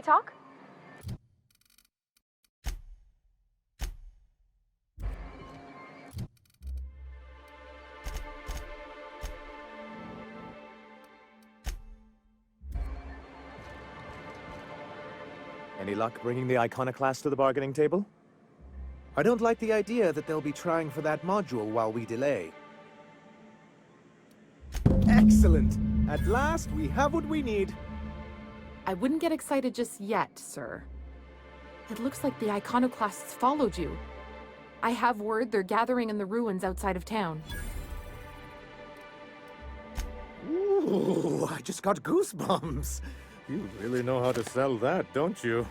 talk? Any luck bringing the iconoclast to the bargaining table? I don't like the idea that they'll be trying for that module while we delay. Excellent! At last, we have what we need. I wouldn't get excited just yet, sir. It looks like the iconoclasts followed you. I have word they're gathering in the ruins outside of town. Ooh, I just got goosebumps. You really know how to sell that, don't you?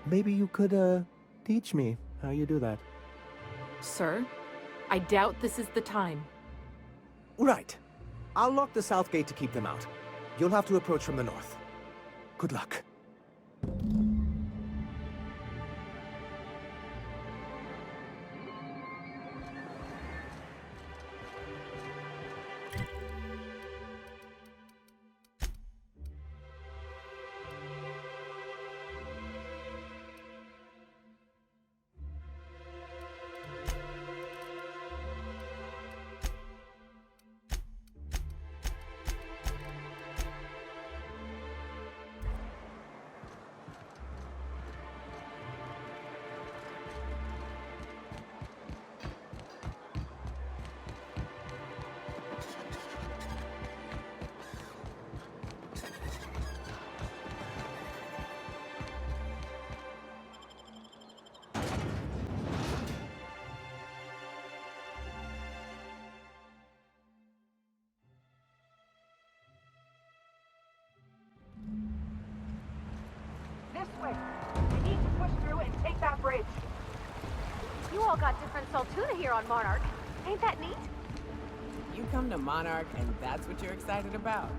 Maybe you could, teach me how you do that. Sir, I doubt this is the time. Right. I'll lock the south gate to keep them out. You'll have to approach from the north. Good luck. This way. We need to push through and take that bridge. You all got different Saltuna here on Monarch. Ain't that neat? You come to Monarch and that's what you're excited about?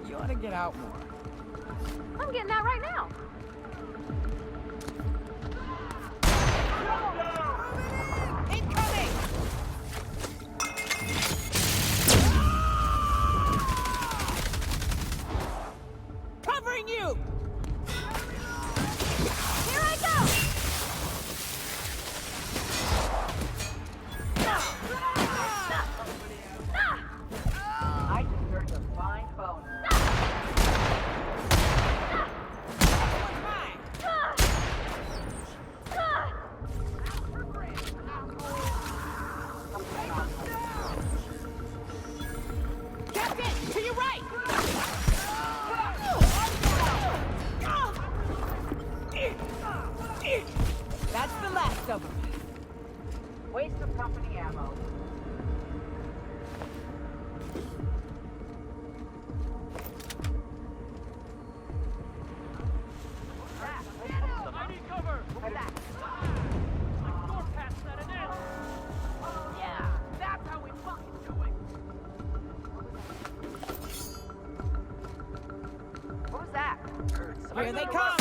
You ought to get out more. I'm getting out right now. Incoming! Covering you! Here I go! I just heard a fine bone. Captain, to your right! That's the last of them. Waste of company ammo. I need cover! What's that? Door pass set it in! Yeah, that's how we fucking do it. What was that? Here they come!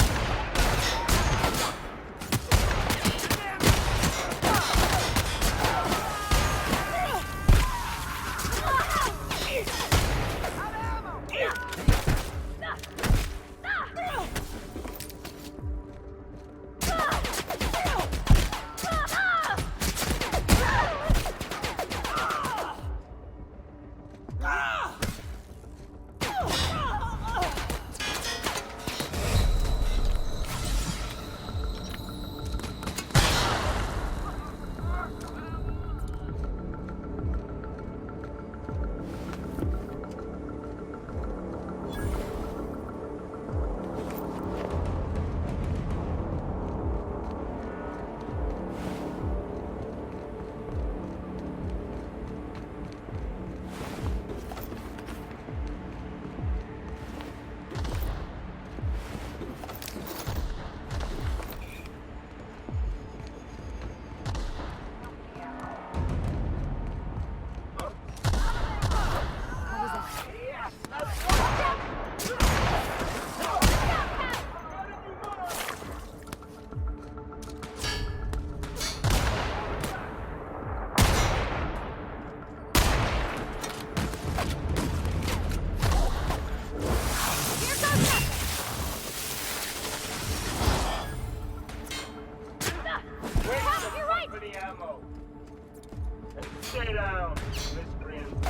the ammo. And stay down, miscreant.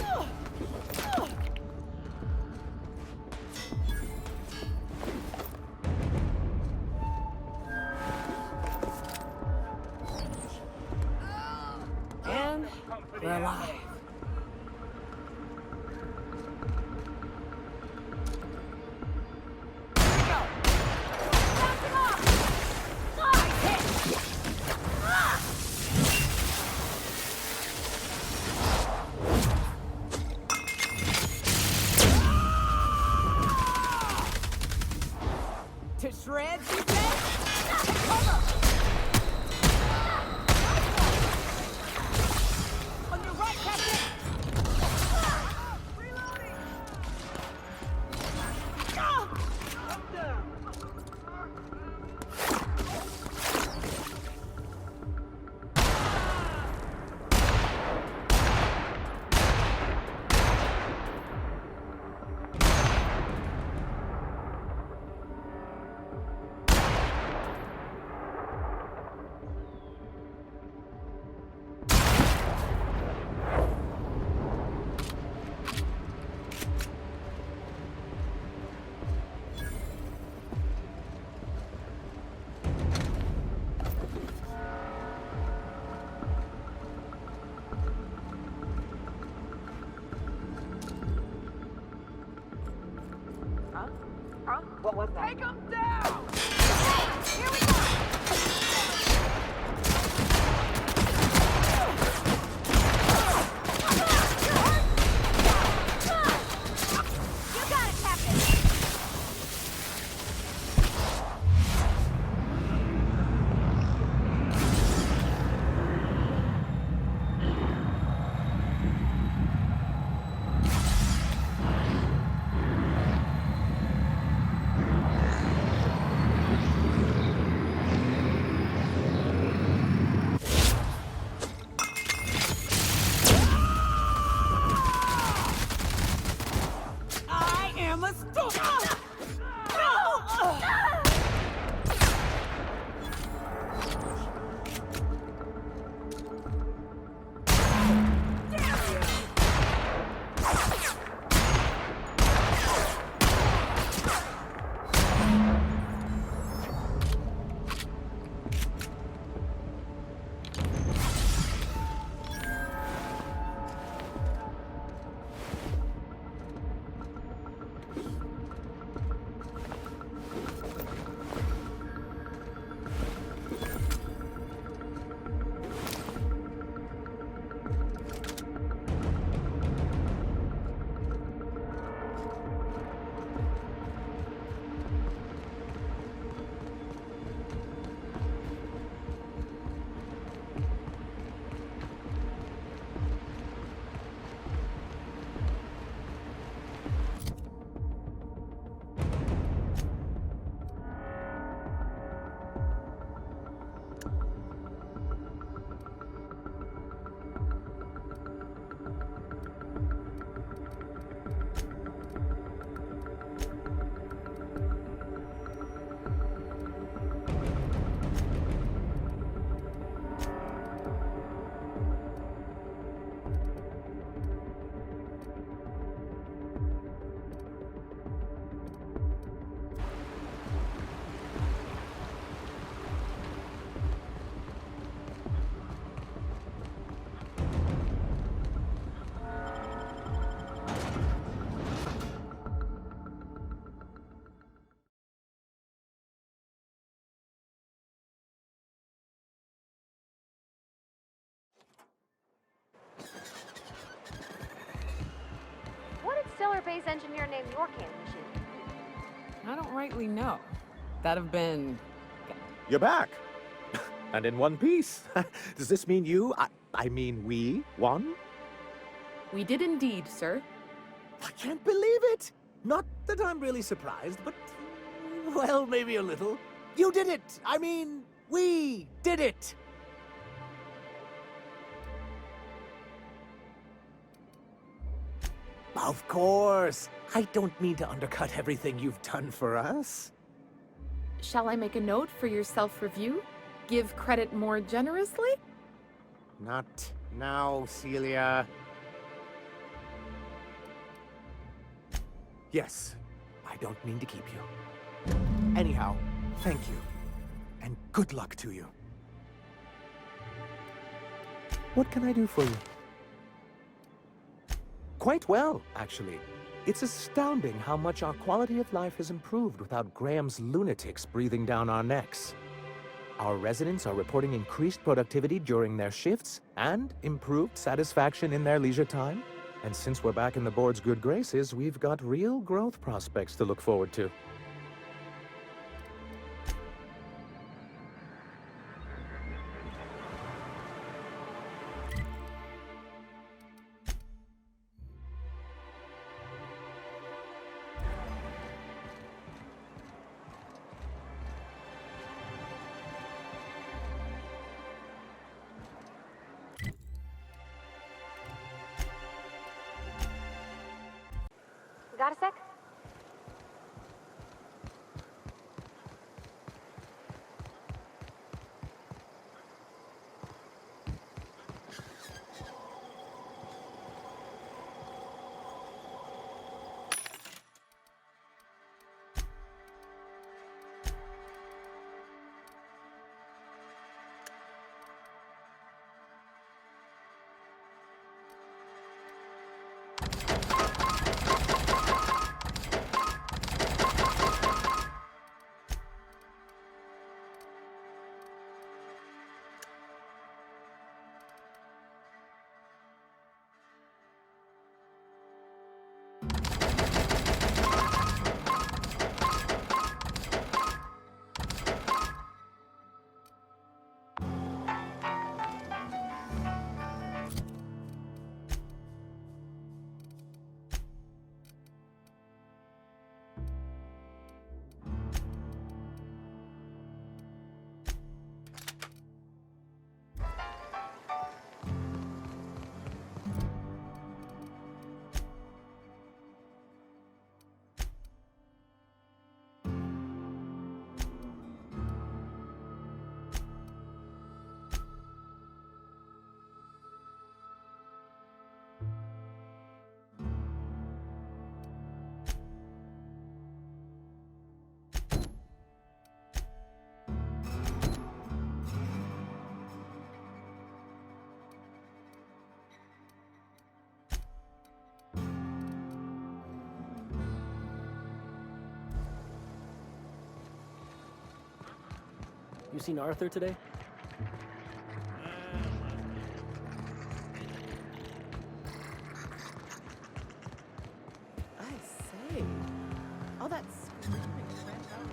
And we're alive. To shreds, you said? On your right, Captain! Reloading! I'm down. What was that? Take him down! Here we go! You got it, Captain! I am a storm! What did stellar base engineer name your cannon machine? I don't rightly know. That'd have been... You're back. And in one piece. Does this mean I mean we won? We did indeed, sir. I can't believe it! Not that I'm really surprised, but... well, maybe a little. You did it! I mean, we did it! Of course! I don't mean to undercut everything you've done for us. Shall I make a note for your self-review? Give credit more generously? Not now, Celia. Yes, I don't mean to keep you. Anyhow, thank you. And good luck to you. What can I do for you? Quite well, actually. It's astounding how much our quality of life has improved without Graham's lunatics breathing down our necks. Our residents are reporting increased productivity during their shifts and improved satisfaction in their leisure time. And since we're back in the board's good graces, we've got real growth prospects to look forward to. Got a sec? You seen Arthur today? I say, all that screaming went out.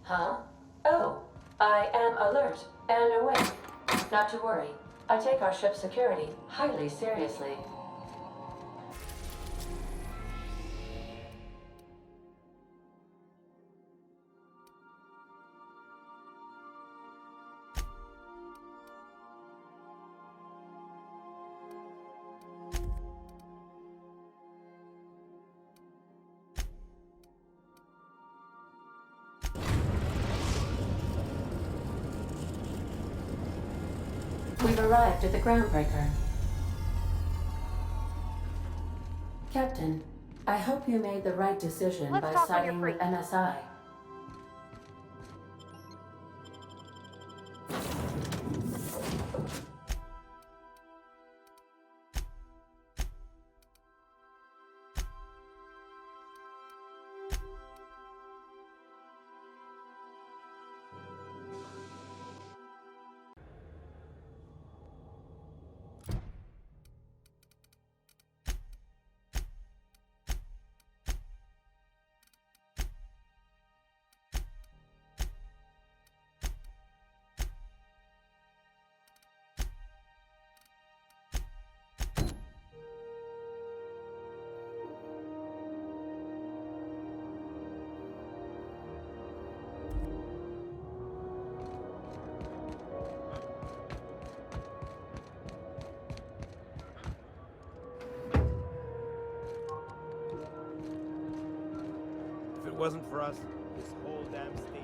Huh? Oh, I am alert and awake. Not to worry. I take our ship's security highly seriously. We've arrived at the groundbreaker. Captain, I hope you made the right decision Let's by talk when you're siding free. with MSI. If it wasn't for us, this whole damn station.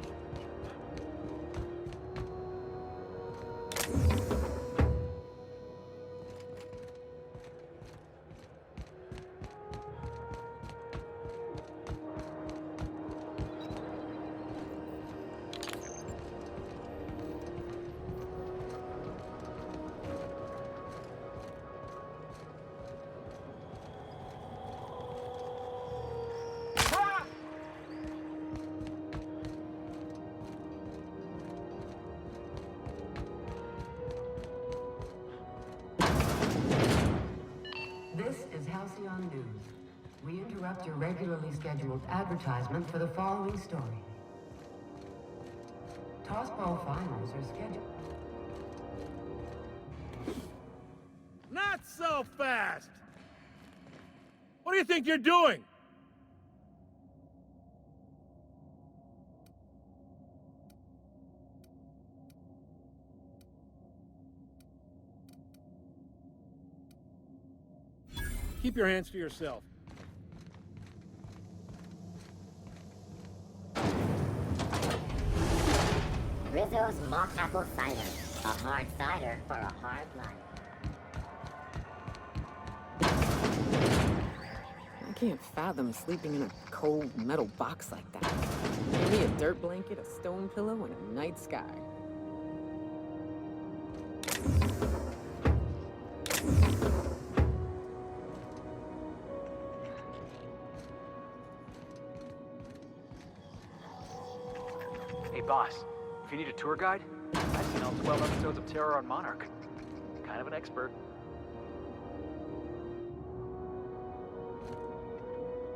This is Halcyon News. We interrupt your regularly scheduled advertisement for the following story. Tossball finals are scheduled. Not so fast! What do you think you're doing? Keep your hands to yourself. Rizzo's mock apple cider. A hard cider for a hard life. I can't fathom sleeping in a cold metal box like that. Give me a dirt blanket, a stone pillow, and a night sky. Hey boss, if you need a tour guide, I've seen all 12 episodes of Terror on Monarch. Kind of an expert.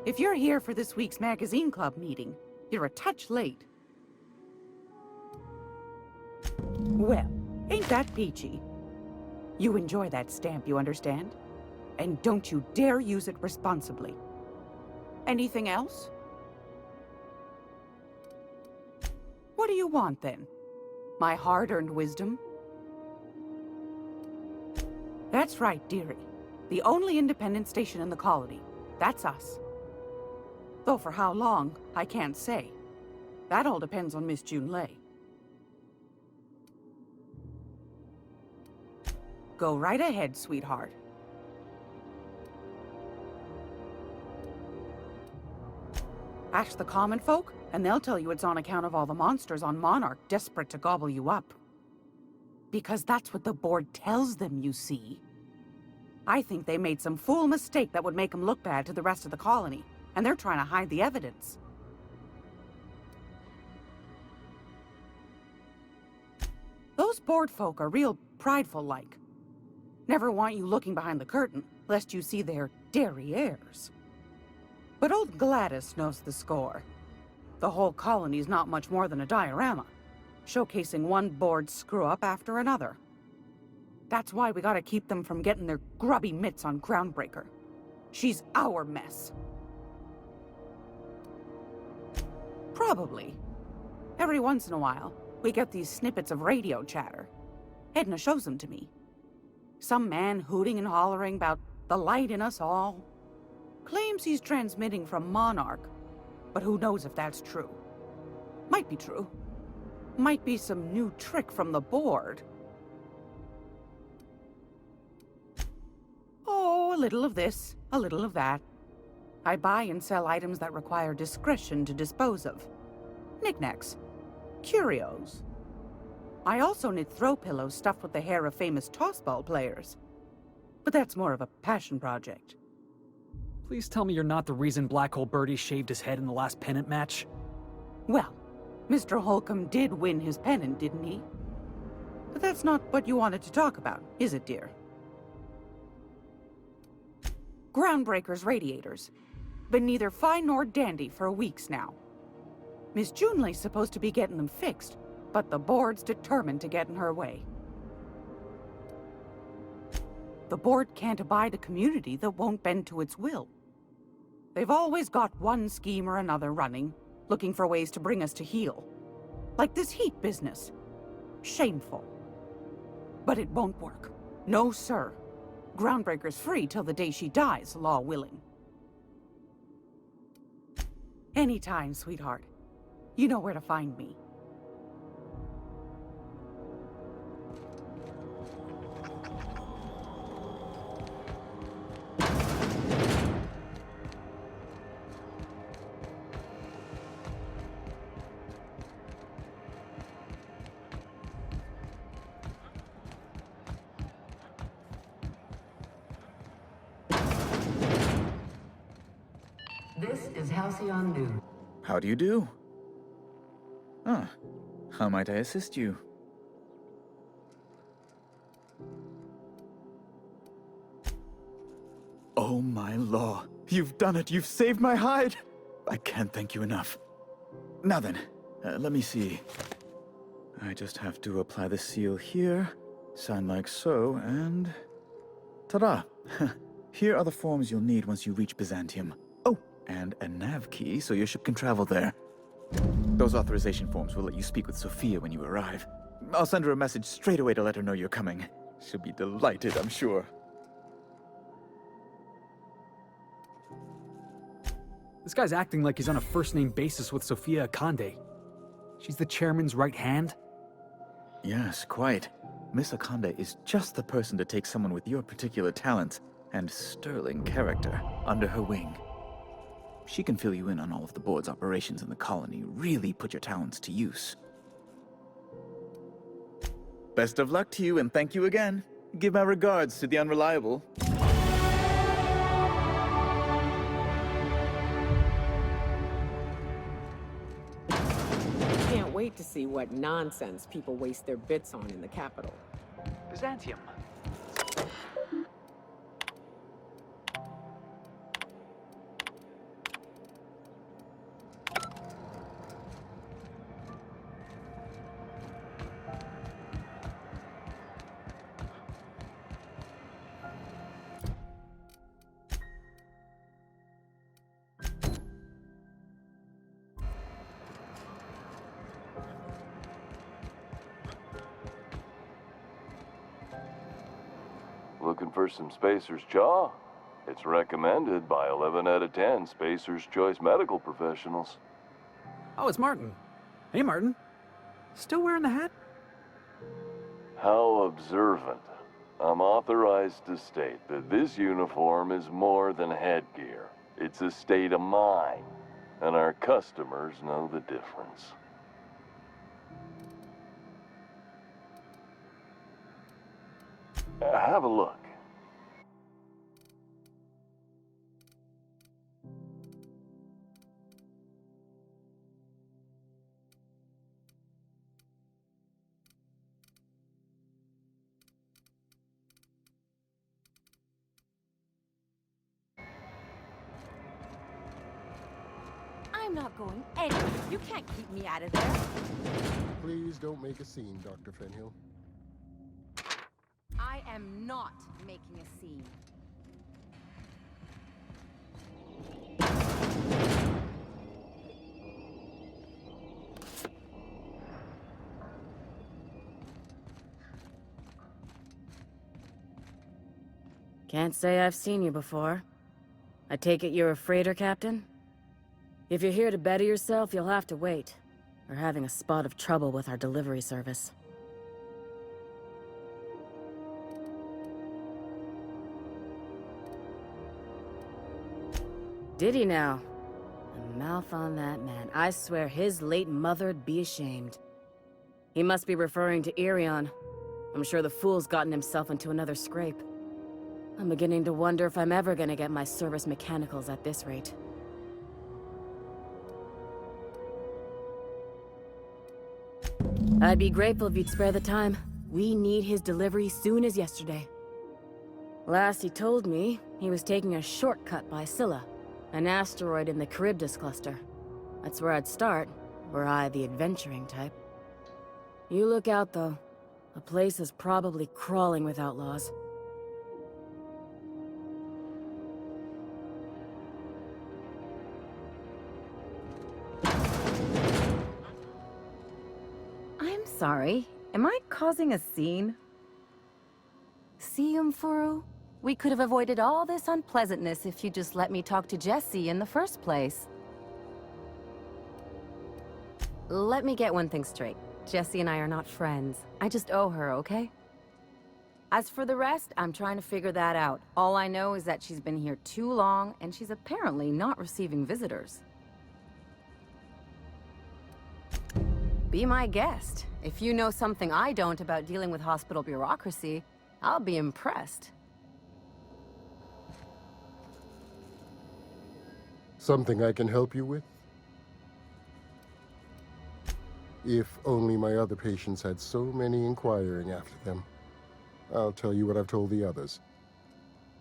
If you're here for this week's magazine club meeting, you're a touch late. Well, ain't that peachy? You enjoy that stamp, you understand? And don't you dare use it responsibly. Anything else? What do you want, then? My hard-earned wisdom? That's right, dearie. The only independent station in the colony. That's us. Though for how long, I can't say. That all depends on Miss Junlei. Go right ahead, sweetheart. Ask the common folk, and they'll tell you it's on account of all the monsters on Monarch desperate to gobble you up. Because that's what the board tells them, you see. I think they made some fool mistake that would make them look bad to the rest of the colony, and they're trying to hide the evidence. Those board folk are real prideful-like. Never want you looking behind the curtain, lest you see their derrieres. But old Gladys knows the score. The whole colony's not much more than a diorama, showcasing one board screw-up after another. That's why we gotta keep them from getting their grubby mitts on Groundbreaker. She's our mess. Probably. Every once in a while, we get these snippets of radio chatter. Edna shows them to me. Some man hooting and hollering about the light in us all. Claims he's transmitting from Monarch, but who knows if that's true. Might be true. Might be some new trick from the board. Oh, a little of this, a little of that. I buy and sell items that require discretion to dispose of. Knickknacks. Curios. I also knit throw pillows stuffed with the hair of famous tossball players. But that's more of a passion project. Please tell me you're not the reason Black Hole Birdie shaved his head in the last pennant match. Well, Mr. Holcomb did win his pennant, didn't he? But that's not what you wanted to talk about, is it, dear? Groundbreaker's radiators. Been neither fine nor dandy for weeks now. Miss Junley's supposed to be getting them fixed, but the board's determined to get in her way. The board can't abide a community that won't bend to its will. They've always got one scheme or another running, looking for ways to bring us to heel. Like this heat business. Shameful. But it won't work. No, sir. Groundbreaker's free till the day she dies, law willing. Anytime, sweetheart. You know where to find me. This is Halcyon News. How do you do? Ah, how might I assist you? Oh my law, you've done it, you've saved my hide! I can't thank you enough. Now then, let me see. I just have to apply the seal here, sign like so, and... ta-da! Here are the forms you'll need once you reach Byzantium. Oh, and a nav key so your ship can travel there. Those authorization forms will let you speak with Sophia when you arrive. I'll send her a message straight away to let her know you're coming. She'll be delighted, I'm sure. This guy's acting like he's on a first-name basis with Sophia Akande. She's the chairman's right hand? Yes, quite. Miss Akande is just the person to take someone with your particular talents and sterling character under her wing. She can fill you in on all of the board's operations in the colony, really put your talents to use. Best of luck to you, and thank you again. Give my regards to the Unreliable. Can't wait to see what nonsense people waste their bits on in the capital. Byzantium. Looking for some Spacer's Jaw? It's recommended by 11 out of 10 Spacer's Choice medical professionals. Oh, it's Martin. Hey, Martin. Still wearing the hat? How observant. I'm authorized to state that this uniform is more than headgear. It's a state of mind, and our customers know the difference. Have a look. I'm not going anywhere. You can't keep me out of there. Please don't make a scene, Dr. Fenhill. I am not making a scene. Can't say I've seen you before. I take it you're a freighter captain? If you're here to better yourself, you'll have to wait. We're having a spot of trouble with our delivery service. Did he now? The mouth on that man. I swear his late mother'd be ashamed. He must be referring to Irion. I'm sure the fool's gotten himself into another scrape. I'm beginning to wonder if I'm ever gonna get my service mechanicals at this rate. I'd be grateful if you'd spare the time. We need his delivery soon as yesterday. Last he told me, he was taking a shortcut by Scylla, an asteroid in the Charybdis cluster. That's where I'd start, were I the adventuring type. You look out, though. The place is probably crawling with outlaws. I'm sorry. Am I causing a scene? See, Umfuru? We could have avoided all this unpleasantness if you just let me talk to Jessie in the first place. Let me get one thing straight. Jessie and I are not friends. I just owe her, okay? As for the rest, I'm trying to figure that out. All I know is that she's been here too long, and she's apparently not receiving visitors. Be my guest. If you know something I don't about dealing with hospital bureaucracy, I'll be impressed. Something I can help you with? If only my other patients had so many inquiring after them. I'll tell you what I've told the others.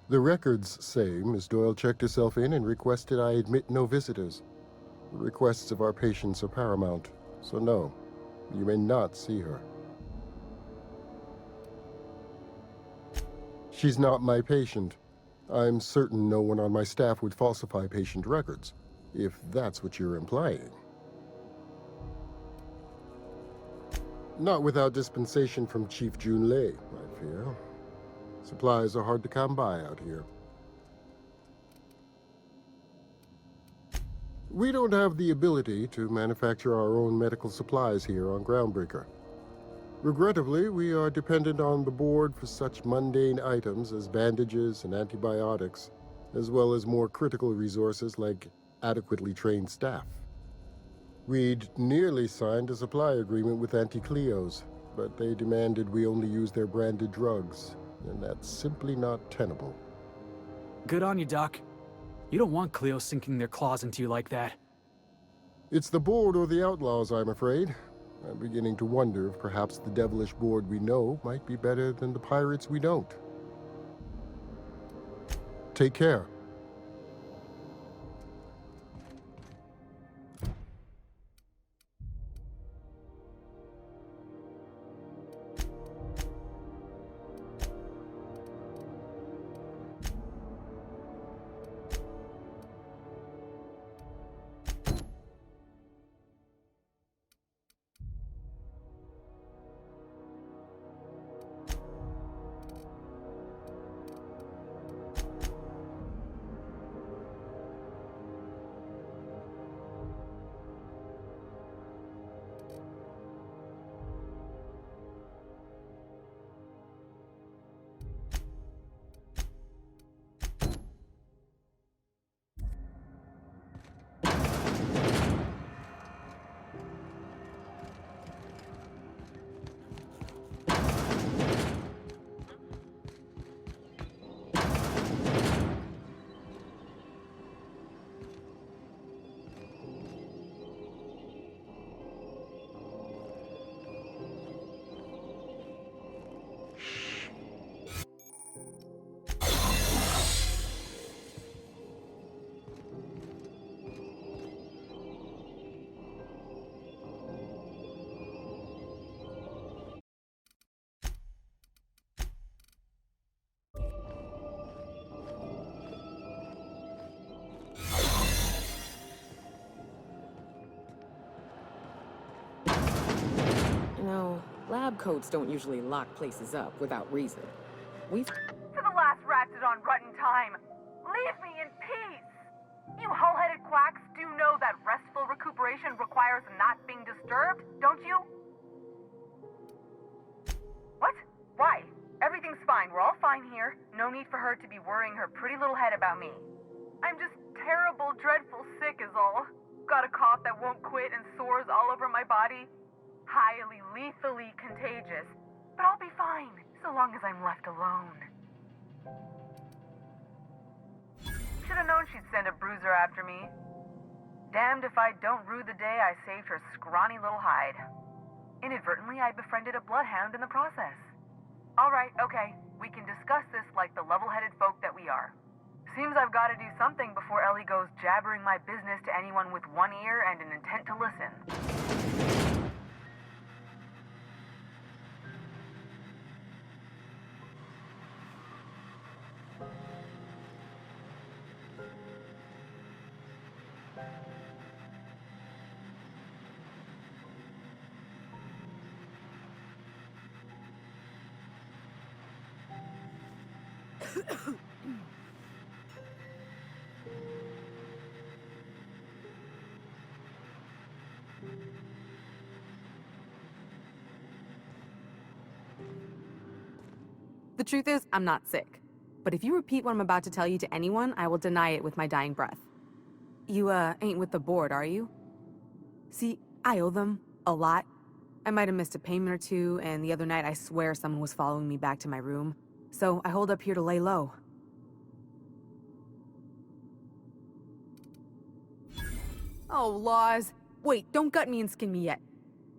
The records say Miss Doyle checked herself in and requested I admit no visitors. The requests of our patients are paramount, so no, you may not see her. She's not my patient. I'm certain no one on my staff would falsify patient records, if that's what you're implying. Not without dispensation from Chief Junlei, I fear. Supplies are hard to come by out here. We don't have the ability to manufacture our own medical supplies here on Groundbreaker. Regrettably, we are dependent on the board for such mundane items as bandages and antibiotics, as well as more critical resources like adequately trained staff. We'd nearly signed a supply agreement with Anti-Cleos, but they demanded we only use their branded drugs, and that's simply not tenable. Good on you, Doc. You don't want Cleo sinking their claws into you like that. It's the board or the outlaws, I'm afraid. I'm beginning to wonder if perhaps the devilish board we know might be better than the pirates we don't. Take care. Lab coats don't usually lock places up without reason. We've... For the last ratted on rotten time, leave me in peace! You hull-headed quacks do know that restful recuperation requires not being disturbed, don't you? What? Why? Everything's fine. We're all fine here. No need for her to be worrying her pretty little head about me. I'm just terrible, dreadful sick is all. Got a cough that won't quit and sores all over my body. Highly, lethally contagious. But I'll be fine, so long as I'm left alone. Should've known she'd send a bruiser after me. Damned if I don't rue the day I saved her scrawny little hide. Inadvertently, I befriended a bloodhound in the process. Alright, okay, we can discuss this like the level-headed folk that we are. Seems I've got to do something before Ellie goes jabbering my business to anyone with one ear and an intent to listen. The truth is, I'm not sick. But if you repeat what I'm about to tell you to anyone, I will deny it with my dying breath. You, ain't with the board, are you? See, I owe them a lot. I might have missed a payment or two, and the other night I swear someone was following me back to my room. So I hold up here to lay low. Oh, laws. Wait, don't gut me and skin me yet.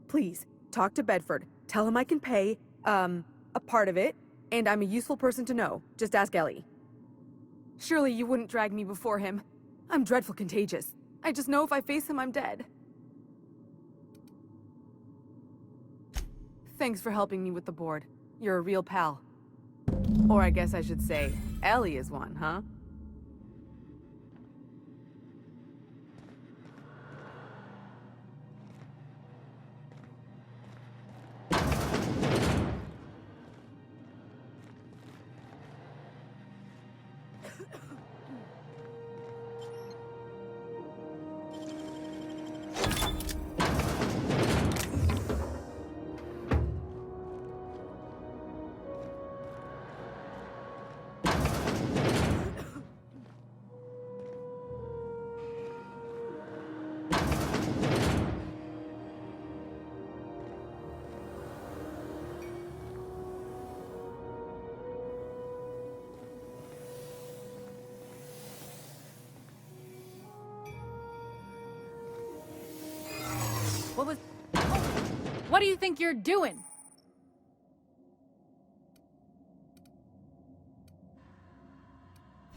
Please, talk to Bedford. Tell him I can pay, a part of it, and I'm a useful person to know. Just ask Ellie. Surely you wouldn't drag me before him. I'm dreadful contagious. I just know if I face him, I'm dead. Thanks for helping me with the board. You're a real pal. Or I guess I should say, Ellie is one, huh? What do you think you're doing?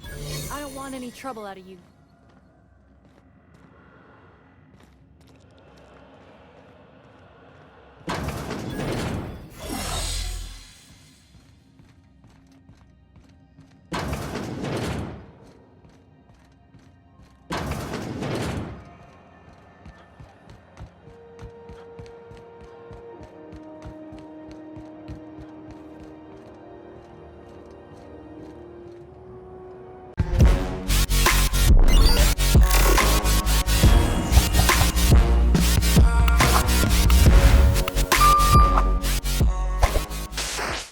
I don't want any trouble out of you.